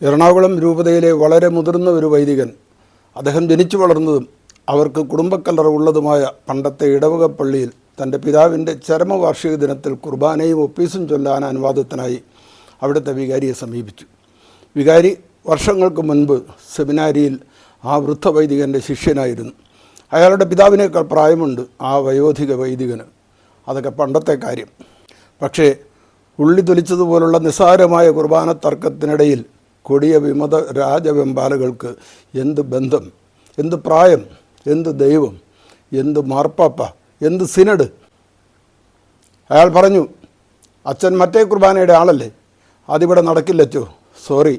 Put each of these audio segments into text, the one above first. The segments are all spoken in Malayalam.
എറണാകുളം രൂപതയിലെ വളരെ മുതിർന്ന ഒരു വൈദികൻ, അദ്ദേഹം ജനിച്ചു വളർന്നതും അവർക്ക് കുടുംബക്കല്ലറ ഉള്ളതുമായ പണ്ടത്തെ ഇടവക പള്ളിയിൽ തൻ്റെ പിതാവിൻ്റെ ചരമവാർഷിക ദിനത്തിൽ കുർബാനയും ഒപ്പീസും ചൊല്ലാൻ അനുവാദത്തിനായി അവിടുത്തെ വികാരിയെ സമീപിച്ചു. വികാരി വർഷങ്ങൾക്ക് മുൻപ് സെമിനാരിയിൽ ആ വൃദ്ധവൈദികൻ്റെ ശിഷ്യനായിരുന്നു. അയാളുടെ പിതാവിനേക്കാൾ പ്രായമുണ്ട് ആ വയോധിക വൈദികന്. അതൊക്കെ പണ്ടത്തെ കാര്യം. പക്ഷേ ഉള്ളി തൊലിച്ചതുപോലുള്ള നിസ്സാരമായ കുർബാന തർക്കത്തിനിടയിൽ കൊടിയ വിമത രാജവെമ്പാലകൾക്ക് എന്ത് ബന്ധം, എന്ത് പ്രായം, എന്ത് ദൈവം, എന്ത് മാർപ്പാപ്പ, എന്ത് സിനഡ്? അയാൾ പറഞ്ഞു, അച്ഛൻ മറ്റേ കുർബാനയുടെ ആളല്ലേ, അതിവിടെ നടക്കില്ലച്ചോ, സോറി,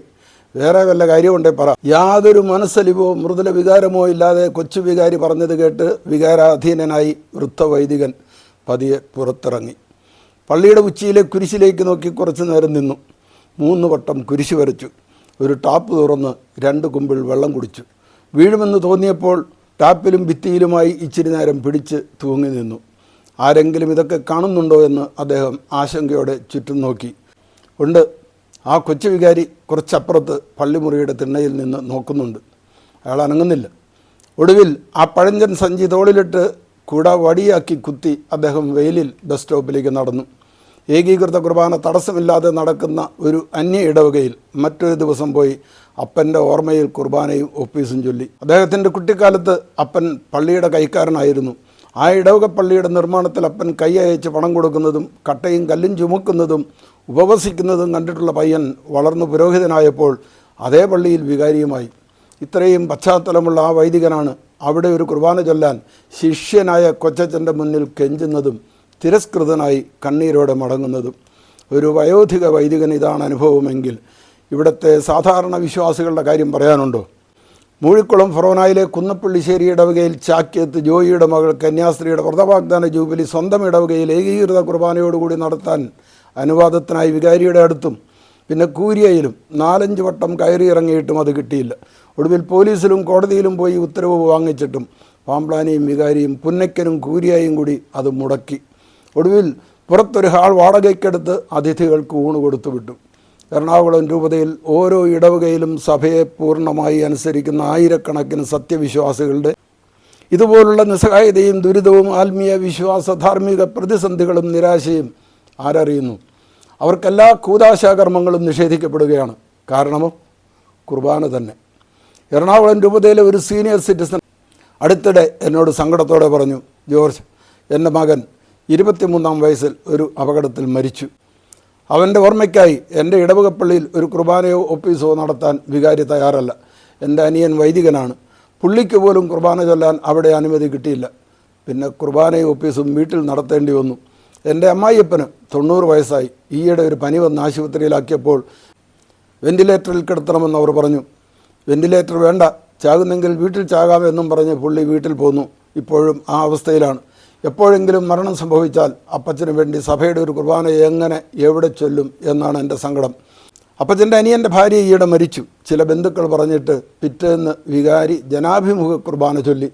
വേറെ വല്ല കാര്യമുണ്ടേ പറ. യാതൊരു മനസ്സലിവോ മൃദുല വികാരമോ ഇല്ലാതെ കൊച്ചു വികാരി പറഞ്ഞത് കേട്ട് വികാരാധീനനായി വൃദ്ധവൈദികൻ പതിയെ പുറത്തിറങ്ങി. പള്ളിയുടെ ഉച്ചിയിലെ കുരിശിലേക്ക് നോക്കി കുറച്ചു നേരം നിന്നു. 3 വട്ടം കുരിശ് വരച്ചു. ഒരു ടാപ്പ് തുറന്ന് 2 കുമ്പിൾ വെള്ളം കുടിച്ചു. വീഴുമെന്ന് തോന്നിയപ്പോൾ ടാപ്പിലും ഭിത്തിയിലുമായി ഇച്ചിരി നേരം പിടിച്ച് തൂങ്ങി നിന്നു. ആരെങ്കിലും ഇതൊക്കെ കാണുന്നുണ്ടോ എന്ന് അദ്ദേഹം ആശങ്കയോടെ ചുറ്റും നോക്കി. ഉണ്ട്, ആ കൊച്ചു വികാരി കുറച്ചപ്പുറത്ത് പള്ളിമുറിയുടെ തിണ്ണയിൽ നിന്ന് നോക്കുന്നുണ്ട്. അയാൾ അനങ്ങുന്നില്ല. ഒടുവിൽ ആ പഴഞ്ചൻ സഞ്ചി തോളിലിട്ട് കുട വടിയാക്കി കുത്തി അദ്ദേഹം വെയിലിൽ ബസ് സ്റ്റോപ്പിലേക്ക് നടന്നു. ഏകീകൃത കുർബാന തടസ്സമില്ലാതെ നടക്കുന്ന ഒരു അന്യ ഇടവകയിൽ മറ്റൊരു ദിവസം പോയി അപ്പൻ്റെ ഓർമ്മയിൽ കുർബാനയും ഒപ്പീസും ചൊല്ലി. അദ്ദേഹത്തിൻ്റെ കുട്ടിക്കാലത്ത് അപ്പൻ പള്ളിയുടെ കൈക്കാരനായിരുന്നു. ആ ഇടവക പള്ളിയുടെ നിർമ്മാണത്തിൽ അപ്പൻ കൈ അയച്ച് പണം കൊടുക്കുന്നതും കട്ടയും കല്ലും ചുമക്കുന്നതും ഉപവസിക്കുന്നതും കണ്ടിട്ടുള്ള പയ്യൻ വളർന്നു പുരോഹിതനായപ്പോൾ അതേ പള്ളിയിൽ വികാരിയുമായി. ഇത്രയും പശ്ചാത്തലമുള്ള ആ വൈദികനാണ് അവിടെ ഒരു കുർബാന ചൊല്ലാൻ ശിഷ്യനായ കൊച്ചച്ഛൻ്റെ മുന്നിൽ കെഞ്ചുന്നതും തിരസ്കൃതനായി കണ്ണീരോടെ മടങ്ങുന്നതും. ഒരു വയോധിക വൈദികൻ ഇതാണ് അനുഭവമെങ്കിൽ ഇവിടുത്തെ സാധാരണ വിശ്വാസികളുടെ കാര്യം പറയാനുണ്ടോ? മൂഴിക്കുളം ഫൊറോനായിലെ കുന്നപ്പള്ളിശ്ശേരി ഇടവകയിൽ ചാക്യത്ത് ജോയിയുടെ മകൾ കന്യാസ്ത്രീയുടെ വ്രതവാഗ്ദാന ജൂബിലി സ്വന്തം ഇടവകയിൽ ഏകീകൃത കുർബാനയോടുകൂടി നടത്താൻ അനുവാദത്തിനായി വികാരിയുടെ അടുത്തും പിന്നെ കൂരിയയിലും 4-5 വട്ടം കയറിയിറങ്ങിയിട്ടും അത് കിട്ടിയില്ല. ഒടുവിൽ പോലീസിലും കോടതിയിലും പോയി ഉത്തരവ് വാങ്ങിച്ചിട്ടും പാമ്പ്ലാനിയും വികാരിയും പുന്നയ്ക്കനും കൂരിയായും കൂടി അത് മുടക്കി. ഒടുവിൽ പുറത്തൊരു ഹാൾ വാടകയ്ക്കെടുത്ത് അതിഥികൾക്ക് ഊണ് കൊടുത്തു വിട്ടു. എറണാകുളം രൂപതയിൽ ഓരോ ഇടവകയിലും സഭയെ പൂർണ്ണമായി അനുസരിക്കുന്ന ആയിരക്കണക്കിന് സത്യവിശ്വാസികളുടെ ഇതുപോലുള്ള നിസ്സഹായതയും ദുരിതവും ആത്മീയ വിശ്വാസ ധാർമ്മിക പ്രതിസന്ധികളും നിരാശയും ആരറിയുന്നു? അവർക്കെല്ലാ കൂദാശാകർമ്മങ്ങളും നിഷേധിക്കപ്പെടുകയാണ്. കാരണമോ കുർബാന തന്നെ. എറണാകുളം രൂപതയിലെ ഒരു സീനിയർ സിറ്റിസൺ അടുത്തിടെ എന്നോട് സങ്കടത്തോടെ പറഞ്ഞു, ജോർജ്, എൻ്റെ മകൻ 23-ാം വയസ്സിൽ ഒരു അപകടത്തിൽ മരിച്ചു. അവൻ്റെ ഓർമ്മയ്ക്കായി എൻ്റെ ഇടവകപ്പള്ളിയിൽ ഒരു കുർബാനയോ ഒപ്പീസോ നടത്താൻ വികാരി തയ്യാറല്ല. എൻ്റെ അനിയൻ വൈദികനാണ്. പുള്ളിക്ക് പോലും കുർബാന ചൊല്ലാൻ അവിടെ അനുമതി കിട്ടിയില്ല. പിന്നെ കുർബാനയും ഒപ്പീസും വീട്ടിൽ നടത്തേണ്ടി വന്നു. എൻ്റെ അമ്മായിയപ്പന് 90 വയസ്സായി. ഈയിടെ ഒരു പനി വന്ന് ആശുപത്രിയിലാക്കിയപ്പോൾ വെൻറ്റിലേറ്ററിൽ കിടത്തണമെന്ന് അവർ പറഞ്ഞു. വെൻറ്റിലേറ്റർ വേണ്ട, ചാകുന്നെങ്കിൽ വീട്ടിൽ ചാകാമെന്നും പറഞ്ഞ് പുള്ളി വീട്ടിൽ പോന്നു. ഇപ്പോഴും ആ അവസ്ഥയിലാണ്. എപ്പോഴെങ്കിലും മരണം സംഭവിച്ചാൽ അപ്പച്ചന് വേണ്ടി സഭയുടെ ഒരു കുർബാന എങ്ങനെ എവിടെ ചൊല്ലും എന്നാണ് എൻ്റെ സങ്കടം. അപ്പച്ചൻ്റെ അനിയൻ്റെ ഭാര്യ ഈയിടെ മരിച്ചു. ചില ബന്ധുക്കൾ പറഞ്ഞിട്ട് പിറ്റേന്ന് വികാരി ജനാഭിമുഖ കുർബാന ചൊല്ലി.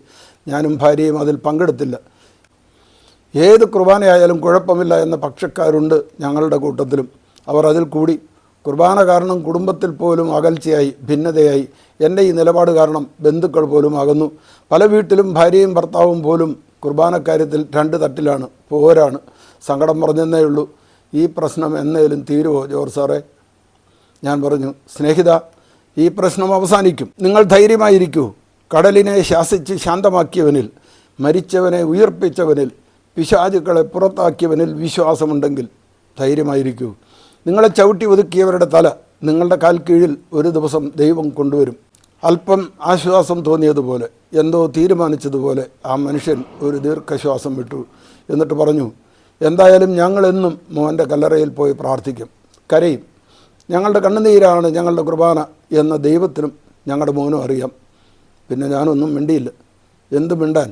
ഞാനും ഭാര്യയും അതിൽ പങ്കെടുത്തില്ല. ഏത് കുർബാനയായാലും കുഴപ്പമില്ല എന്ന പക്ഷക്കാരുണ്ട് ഞങ്ങളുടെ കൂട്ടത്തിലും. അവർ അതിൽ കൂടി. കുർബാന കാരണം കുടുംബത്തിൽ പോലും അകൽച്ചയായി, ഭിന്നതയായി. എൻ്റെ ഈ നിലപാട് കാരണം ബന്ധുക്കൾ പോലും അകന്നു. പല വീട്ടിലും ഭാര്യയും ഭർത്താവും പോലും കുർബാനക്കാര്യത്തിൽ 2 തട്ടിലാണ്, പോരാണ്. സങ്കടം പറഞ്ഞെന്നേ ഉള്ളൂ. ഈ പ്രശ്നം എന്നേലും തീരുമോ ജോർജ് സാറേ? ഞാൻ പറഞ്ഞു, സ്നേഹിത, ഈ പ്രശ്നം അവസാനിക്കും. നിങ്ങൾ ധൈര്യമായിരിക്കൂ. കടലിനെ ശാസിച്ച് ശാന്തമാക്കിയവനിൽ, മരിച്ചവനെ ഉയർപ്പിച്ചവനിൽ, പിശാചുക്കളെ പുറത്താക്കിയവനിൽ വിശ്വാസമുണ്ടെങ്കിൽ ധൈര്യമായിരിക്കൂ. നിങ്ങളെ ചവിട്ടി ഒതുക്കിയവരുടെ തല നിങ്ങളുടെ കാൽ കീഴിൽ ഒരു ദിവസം ദൈവം കൊണ്ടുവരും. അല്പം ആശ്വാസം തോന്നിയതുപോലെ, എന്തോ തീരുമാനിച്ചതുപോലെ ആ മനുഷ്യൻ ഒരു ദീർഘശ്വാസം വിട്ടു. എന്നിട്ട് പറഞ്ഞു, എന്തായാലും ഞങ്ങളെന്നും മോൻ്റെ കല്ലറയിൽ പോയി പ്രാർത്ഥിക്കും, കരയും. ഞങ്ങളുടെ കണ്ണുനീരാണ് ഞങ്ങളുടെ കുർബാന എന്ന ദൈവത്തിനും ഞങ്ങളുടെ മോനും അറിയാം. പിന്നെ ഞാനൊന്നും മിണ്ടിയില്ല. എന്തു മിണ്ടാൻ?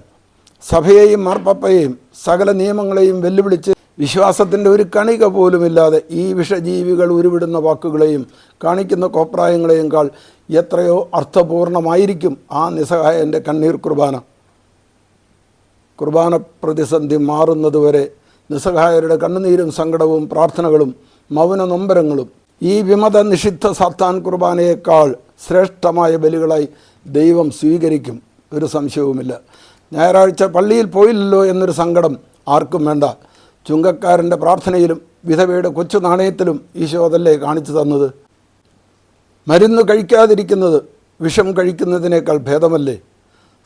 സഭയെയും മാർപ്പാപ്പയെയും സകല നിയമങ്ങളെയും വെല്ലുവിളിച്ച് വിശ്വാസത്തിൻ്റെ ഒരു കണിക പോലുമില്ലാതെ ഈ വിഷജീവികൾ ഉരുവിടുന്ന വാക്കുകളെയും കാണിക്കുന്ന കോപ്രായങ്ങളെയും എത്രയോ അർത്ഥപൂർണമായിരിക്കും ആ നിസ്സഹായൻ്റെ കണ്ണീർ കുർബാന. കുർബാന പ്രതിസന്ധി മാറുന്നതുവരെ നിസ്സഹായരുടെ കണ്ണുനീരും സങ്കടവും പ്രാർത്ഥനകളും മൗന നൊമ്പരങ്ങളും ഈ വിമത നിഷിദ്ധ സാത്താൻ കുർബാനയേക്കാൾ ശ്രേഷ്ഠമായ ബലികളായി ദൈവം സ്വീകരിക്കും, ഒരു സംശയവുമില്ല. ഞായറാഴ്ച പള്ളിയിൽ പോയില്ലല്ലോ എന്നൊരു സങ്കടം ആർക്കും വേണ്ട. ചുങ്കക്കാരൻ്റെ പ്രാർത്ഥനയിലും വിധവയുടെ കൊച്ചു നാണയത്തിലും ഈശോ അതല്ലേ കാണിച്ചു തന്നത്? മരുന്ന് കഴിക്കാതിരിക്കുന്നത് വിഷം കഴിക്കുന്നതിനേക്കാൾ ഭേദമല്ലേ?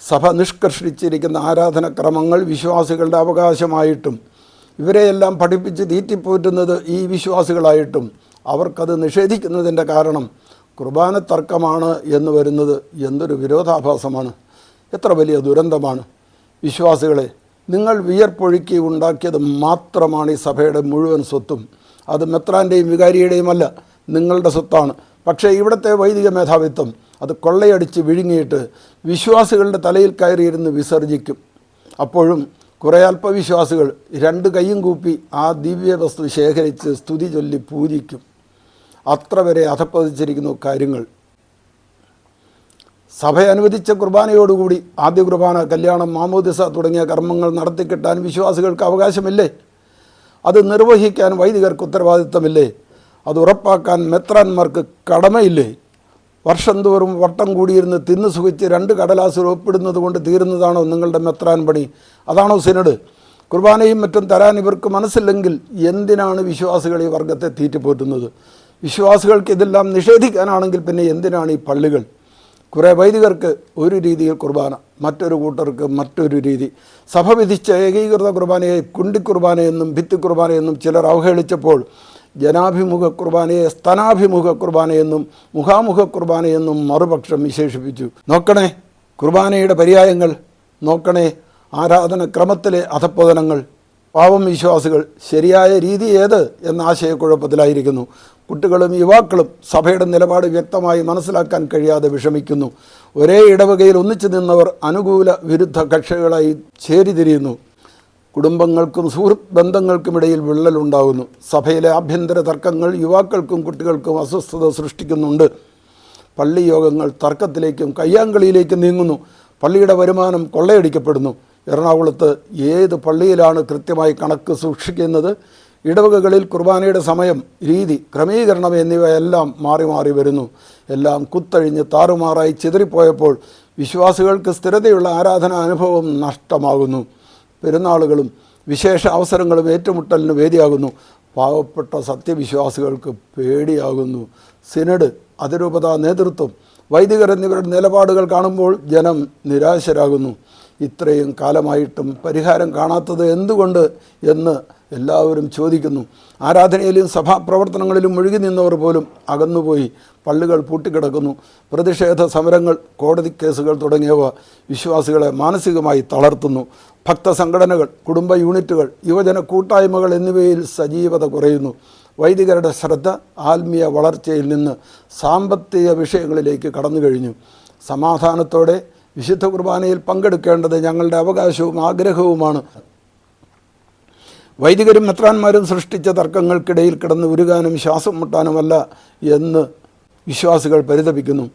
സഭ നിഷ്കർഷിച്ചിരിക്കുന്ന ആരാധനക്രമങ്ങൾ വിശ്വാസികളുടെ അവകാശമായിട്ടും ഇവരെയെല്ലാം പഠിപ്പിച്ച് തീറ്റിപ്പോറ്റുന്നത് ഈ വിശ്വാസികളായിട്ടും അവർക്കത് നിഷേധിക്കുന്നതിൻ്റെ കാരണം കുർബാന തർക്കമാണ് എന്ന് വരുന്നത് എന്തൊരു വിരോധാഭാസമാണ്! എത്ര വലിയ ദുരന്തമാണ്! വിശ്വാസികളെ, നിങ്ങൾ വിയർപ്പൊഴുക്കി ഉണ്ടാക്കിയത് മാത്രമാണ് ഈ സഭയുടെ മുഴുവൻ സ്വത്തും. അത് മെത്രാൻ്റെയും വികാരിയുടെയുമല്ല, നിങ്ങളുടെ സ്വത്താണ്. പക്ഷേ ഇവിടുത്തെ വൈദിക മേധാവിത്വം അത് കൊള്ളയടിച്ച് വിഴുങ്ങിയിട്ട് വിശ്വാസികളുടെ തലയിൽ കയറിയിരുന്ന് വിസർജിക്കും. അപ്പോഴും കുറേ അല്പവിശ്വാസികൾ രണ്ട് കൈയും കൂപ്പി ആ ദിവ്യവസ്തു ശേഖരിച്ച് സ്തുതി ചൊല്ലി പൂജിക്കും. അത്ര വരെ അധപ്പതിച്ചിരിക്കുന്നു കാര്യങ്ങൾ. സഭ അനുവദിച്ച കുർബാനയോടുകൂടി ആദ്യ കുർബാന, കല്യാണം, മാമോദിസ തുടങ്ങിയ കർമ്മങ്ങൾ നടത്തിക്കിട്ടാൻ വിശ്വാസികൾക്ക് അവകാശമില്ലേ? അത് നിർവഹിക്കാൻ വൈദികർക്ക് ഉത്തരവാദിത്തമില്ലേ? അത് ഉറപ്പാക്കാൻ മെത്രാന്മാർക്ക് കടമയില്ലേ? വർഷം തോറും വട്ടം കൂടിയിരുന്ന് തിന്നു സുഖിച്ച് 2 കടലാസിൽ ഒപ്പിടുന്നത് കൊണ്ട് തീരുന്നതാണോ നിങ്ങളുടെ മെത്രാൻ പണി? അതാണോ സിനഡ്? കുർബാനയും മറ്റും തരാൻ ഇവർക്ക് മനസ്സില്ലെങ്കിൽ എന്തിനാണ് വിശ്വാസികൾ ഈ വർഗത്തെ തീറ്റിപ്പോറ്റുന്നത്? വിശ്വാസികൾക്ക് ഇതെല്ലാം നിഷേധിക്കാനാണെങ്കിൽ പിന്നെ എന്തിനാണ് ഈ പള്ളികൾ? കുറേ വൈദികർക്ക് ഒരു രീതിയിൽ കുർബാന, മറ്റൊരു കൂട്ടർക്ക് മറ്റൊരു രീതി. സഭ വിധിച്ച ഏകീകൃത കുർബാനയെ കുണ്ടിക്കുർബാനയെന്നും ഭിത്തിക്കുർബാനയെന്നും ചിലർ അവഹേളിച്ചപ്പോൾ ജനാഭിമുഖ കുർബാനയെ സ്തനാഭിമുഖ കുർബാനയെന്നും മുഖാമുഖ കുർബാനയെന്നും മറുപക്ഷം വിശേഷിപ്പിച്ചു. നോക്കണേ കുർബാനയുടെ പര്യായങ്ങൾ, നോക്കണേ ആരാധനക്രമത്തിലെ അധപ്പതനങ്ങൾ. പാവം വിശ്വാസികൾ ശരിയായ രീതി ഏത് എന്ന ആശയക്കുഴപ്പത്തിലായിരിക്കുന്നു. കുട്ടികളും യുവാക്കളും സഭയുടെ നിലപാട് വ്യക്തമായി മനസ്സിലാക്കാൻ കഴിയാതെ വിഷമിക്കുന്നു. ഒരേ ഇടവകയിൽ ഒന്നിച്ചു നിന്നവർ അനുകൂല വിരുദ്ധ കക്ഷികളായി ചേരിതിരിയുന്നു. കുടുംബങ്ങൾക്കും സുഹൃത്ത് ബന്ധങ്ങൾക്കുമിടയിൽ വിള്ളലുണ്ടാകുന്നു. സഭയിലെ ആഭ്യന്തര തർക്കങ്ങൾ യുവാക്കൾക്കും കുട്ടികൾക്കും അസ്വസ്ഥത സൃഷ്ടിക്കുന്നുണ്ട്. പള്ളി യോഗങ്ങൾ തർക്കത്തിലേക്കും കയ്യാങ്കളിയിലേക്കും നീങ്ങുന്നു. പള്ളിയുടെ വരുമാനം കൊള്ളയടിക്കപ്പെടുന്നു. എറണാകുളത്ത് ഏത് പള്ളിയിലാണ് കൃത്യമായി കണക്ക് സൂക്ഷിക്കുന്നത്? ഇടവകകളിൽ കുർബാനയുടെ സമയം, രീതി, ക്രമീകരണം എന്നിവയെല്ലാം മാറി മാറി വരുന്നു. എല്ലാം കുത്തഴിഞ്ഞ് താറുമാറായി ചിതറിപ്പോയപ്പോൾ വിശ്വാസികൾക്ക് സ്ഥിരതയുള്ള ആരാധനാ അനുഭവം നഷ്ടമാകുന്നു. പെരുന്നാളുകളും വിശേഷ അവസരങ്ങളും ഏറ്റുമുട്ടലിന് വേദിയാകുന്നു. പാവപ്പെട്ട സത്യവിശ്വാസികൾക്ക് പേടിയാകുന്നു. സിനഡ്, അതിരൂപതാ നേതൃത്വം, വൈദികർ എന്നിവരുടെ നിലപാടുകൾ കാണുമ്പോൾ ജനം നിരാശരാകുന്നു. ഇത്രയും കാലമായിട്ടും പരിഹാരം കാണാത്തത് എന്തുകൊണ്ട് എന്ന് എല്ലാവരും ചോദിക്കുന്നു. ആരാധനയിലും സഭാപ്രവർത്തനങ്ങളിലും മുഴുകി നിന്നവർ പോലും അകന്നുപോയി. പള്ളികൾ പൂട്ടിക്കിടക്കുന്നു. പ്രതിഷേധ സമരങ്ങൾ, കോടതി കേസുകൾ തുടങ്ങിയവ വിശ്വാസികളെ മാനസികമായി തളർത്തുന്നു. ഭക്തസംഘടനകൾ, കുടുംബ യൂണിറ്റുകൾ, യുവജന കൂട്ടായ്മകൾ എന്നിവയിൽ സജീവത കുറയുന്നു. വൈദികരുടെ ശ്രദ്ധ ആത്മീയ വളർച്ചയിൽ നിന്ന് സാമ്പത്തിക വിഷയങ്ങളിലേക്ക് കടന്നു കഴിഞ്ഞു. സമാധാനത്തോടെ വിശുദ്ധ കുർബാനയിൽ പങ്കെടുക്കേണ്ടത് ഞങ്ങളുടെ അവകാശവും ആഗ്രഹവുമാണ്. വൈദികരും മെത്രാന്മാരും സൃഷ്ടിച്ച തർക്കങ്ങൾക്കിടയിൽ കിടന്ന് ഉരുകാനും ശ്വാസം മുട്ടാനുമല്ല എന്ന് വിശ്വാസികൾ പരിതപിക്കുന്നു.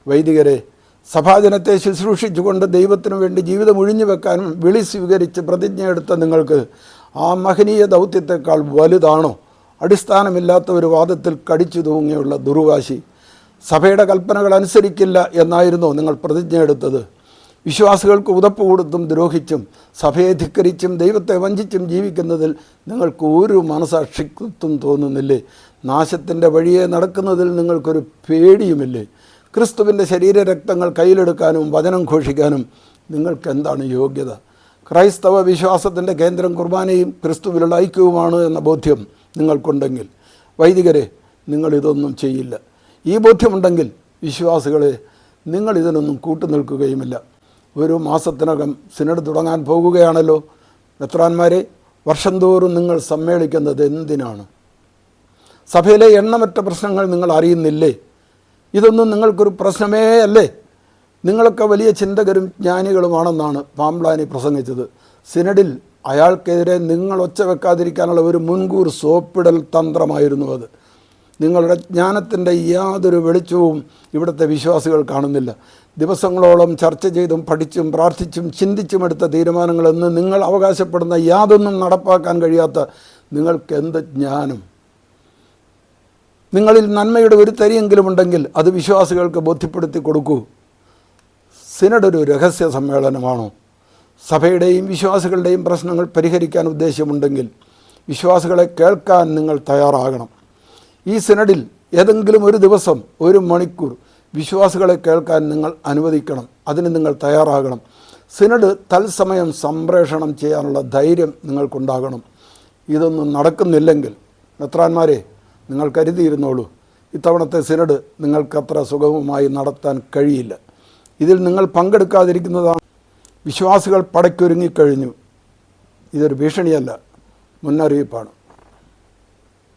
വൈദികരെ, സഭാജനത്തെ ശുശ്രൂഷിച്ചുകൊണ്ട് ദൈവത്തിനു വേണ്ടി ജീവിതം ഒഴിഞ്ഞു വെക്കാനും വിളി സ്വീകരിച്ച് പ്രതിജ്ഞയെടുത്ത നിങ്ങൾക്ക് ആ മഹനീയ ദൗത്യത്തെക്കാൾ വലുതാണോ അടിസ്ഥാനമില്ലാത്ത ഒരു വാദത്തിൽ കടിച്ചു തൂങ്ങിയുള്ള ദുർവാശി? സഭയുടെ കൽപ്പനകൾ അനുസരിക്കില്ല എന്നായിരുന്നോ നിങ്ങൾ പ്രതിജ്ഞയെടുത്തത്? വിശ്വാസികൾക്ക് ഉതപ്പ് കൊടുത്തും ദ്രോഹിച്ചും സഭയെ ധിക്കരിച്ചും ദൈവത്തെ വഞ്ചിച്ചും ജീവിക്കുന്നതിൽ നിങ്ങൾക്ക് ഒരു മനസാക്ഷിത്വം തോന്നുന്നില്ലേ? നാശത്തിൻ്റെ വഴിയെ നടക്കുന്നതിൽ നിങ്ങൾക്കൊരു പേടിയുമില്ലേ? ക്രിസ്തുവിൻ്റെ ശരീരരക്തങ്ങൾ കയ്യിലെടുക്കാനും വചനം ഘോഷിക്കാനും നിങ്ങൾക്ക് എന്താണ് യോഗ്യത? ക്രൈസ്തവ വിശ്വാസത്തിൻ്റെ കേന്ദ്രം കുർബാനയും ക്രിസ്തുവിലുള്ള ഐക്യവുമാണ് എന്ന ബോധ്യം നിങ്ങൾക്കുണ്ടെങ്കിൽ വൈദികരെ, നിങ്ങളിതൊന്നും ചെയ്യില്ല. ഈ ബോധ്യമുണ്ടെങ്കിൽ വിശ്വാസികളെ, നിങ്ങളിതിനൊന്നും കൂട്ടുനിൽക്കുകയുമില്ല. ഒരു മാസത്തിനകം സിനഡ് തുടങ്ങാൻ പോകുകയാണല്ലോ. മെത്രാന്മാരെ, വർഷം തോറും നിങ്ങൾ സമ്മേളിക്കുന്നത് എന്തിനാണ്? സഭയിലെ എണ്ണമറ്റ പ്രശ്നങ്ങൾ നിങ്ങൾ അറിയുന്നില്ലേ? ഇതൊന്നും നിങ്ങൾക്കൊരു പ്രശ്നമേ അല്ലേ? നിങ്ങളൊക്കെ വലിയ ചിന്തകരും ജ്ഞാനികളുമാണെന്നാണ് പാംപ്ലാനി പ്രസംഗിച്ചത്. സിനഡിൽ അയാൾക്കെതിരെ നിങ്ങൾ ഒച്ച വെക്കാതിരിക്കാനുള്ള ഒരു മുൻകൂർ സോപ്പിടൽ തന്ത്രമായിരുന്നു അത്. നിങ്ങളുടെ ജ്ഞാനത്തിൻ്റെ യാതൊരു വെളിച്ചവും ഇവിടുത്തെ വിശ്വാസികൾ കാണുന്നില്ല. ദിവസങ്ങളോളം ചർച്ച ചെയ്തും പഠിച്ചും പ്രാർത്ഥിച്ചും ചിന്തിച്ചുമെടുത്ത തീരുമാനങ്ങളെന്ന് നിങ്ങൾ അവകാശപ്പെടുന്ന യാതൊന്നും നടപ്പാക്കാൻ കഴിയാത്ത നിങ്ങൾക്ക് എന്ത് ജ്ഞാനം? നിങ്ങളിൽ നന്മയുടെ ഒരു തരിയെങ്കിലും ഉണ്ടെങ്കിൽ അത് വിശ്വാസികൾക്ക് ബോധ്യപ്പെടുത്തി കൊടുക്കൂ. സിനഡ് ഒരു രഹസ്യ സമ്മേളനമാണോ? സഭയുടെയും വിശ്വാസികളുടെയും പ്രശ്നങ്ങൾ പരിഹരിക്കാൻ ഉദ്ദേശ്യമുണ്ടെങ്കിൽ വിശ്വാസികളെ കേൾക്കാൻ നിങ്ങൾ തയ്യാറാകണം. ഈ സിനഡിൽ ഏതെങ്കിലും ഒരു ദിവസം 1 മണിക്കൂർ വിശ്വാസികളെ കേൾക്കാൻ നിങ്ങൾ അനുവദിക്കണം. അതിന് നിങ്ങൾ തയ്യാറാകണം. സിനഡ് തത്സമയം സംപ്രേഷണം ചെയ്യാനുള്ള ധൈര്യം നിങ്ങൾക്കുണ്ടാകണം. ഇതൊന്നും നടക്കുന്നില്ലെങ്കിൽ മെത്രാന്മാരെ, നിങ്ങൾ കരുതിയിരുന്നോളൂ, ഇത്തവണത്തെ സിനഡ് നിങ്ങൾക്കത്ര സുഗമമായി നടത്താൻ കഴിയില്ല. ഇതിൽ നിങ്ങൾ പങ്കെടുക്കാതിരിക്കുന്നതാണ്. വിശ്വാസികൾ പടയ്ക്കൊരുങ്ങിക്കഴിഞ്ഞു. ഇതൊരു ഭീഷണിയല്ല, മുന്നറിയിപ്പാണ്.